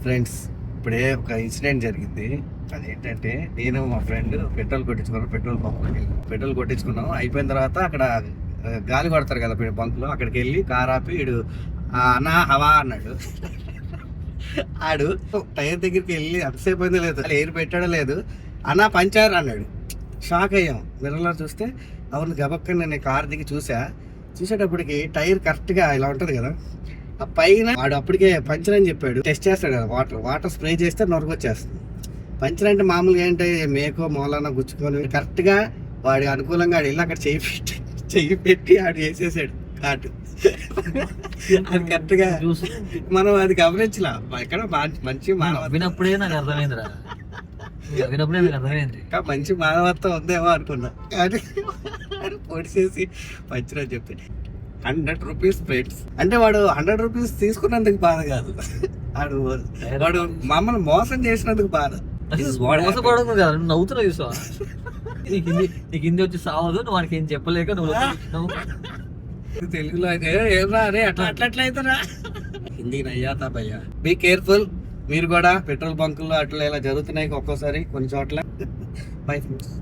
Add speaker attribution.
Speaker 1: Friends, ఇప్పుడే ఒక incident జరిగింది. అదేంటంటే, నేను మా ఫ్రెండ్ పెట్రోల్ బంక్లోకి పెట్రోల్ కొట్టించుకున్నాం. అయిపోయిన తర్వాత అక్కడ గాలి కొడతారు కదా బంక్లో, అక్కడికి వెళ్ళి కార్ ఆపి వీడు అన్నా హవా అన్నాడు. ఆడు టైర్ దగ్గరికి వెళ్ళి అంతసేపు అయిందో లేదు, ఎయిర్ పెట్టాడో లేదు, అన్నా పంచారు అన్నాడు. షాక్ అయ్యాం. మిర్రర్లో చూస్తే అవును, గబక్కని నేను కార్ దిగి చూసేటప్పటికి టైర్ కరెక్ట్గా ఇలా ఉంటుంది కదా, ఆ పైన వాడు అప్పటికే పంచర్ అని చెప్పాడు. టెస్ట్ చేస్తాడు కదా, వాటర్ స్ప్రే చేస్తే నొరగొచ్చేస్తుంది. పంచర్ అంటే మామూలుగా ఏంటి, మేకో మూలన గుచ్చుకొని కరెక్ట్గా వాడి అనుకూలంగా ఆడు వెళ్ళి అక్కడ చెయ్యి పెట్టి ఆడు వేసేసాడు కాటు. అది కరెక్ట్గా మనం అది గమనించలా. ఇక్కడ మంచి
Speaker 2: వినప్పుడే నాకు అర్థమైందిరా, వినప్పుడే నాకు అర్థమైంది.
Speaker 1: మంచి మానవత్వం ఉందేమో అనుకున్నా, కానీ పొడిసేసి పంచర్ అని చెప్పి 100 రూపీస్ ప్లేట్స్. అంటే వాడు 100 రూపీస్ తీసుకున్నందుకు బాధ కాదు, వాడు మమ్మల్ని మోసం చేసినందుకు బాధ.
Speaker 2: మోసపడదు కదా, నవ్వుతున్నావు చూసావా. నీకు హిందీ వచ్చి సావదు, నువ్వు వాడికి ఏం చెప్పలేక నువ్వు
Speaker 1: తెలుగులో అయితే ఏమరా అరే అట్లా అవుతారా, హిందీ నయ్యాతా భయ్యా. Be careful. మీరు కూడా పెట్రోల్ బంకుల్లో అట్లా ఇలా జరుగుతున్నాయి ఒక్కోసారి కొన్ని చోట్ల. Bye friends.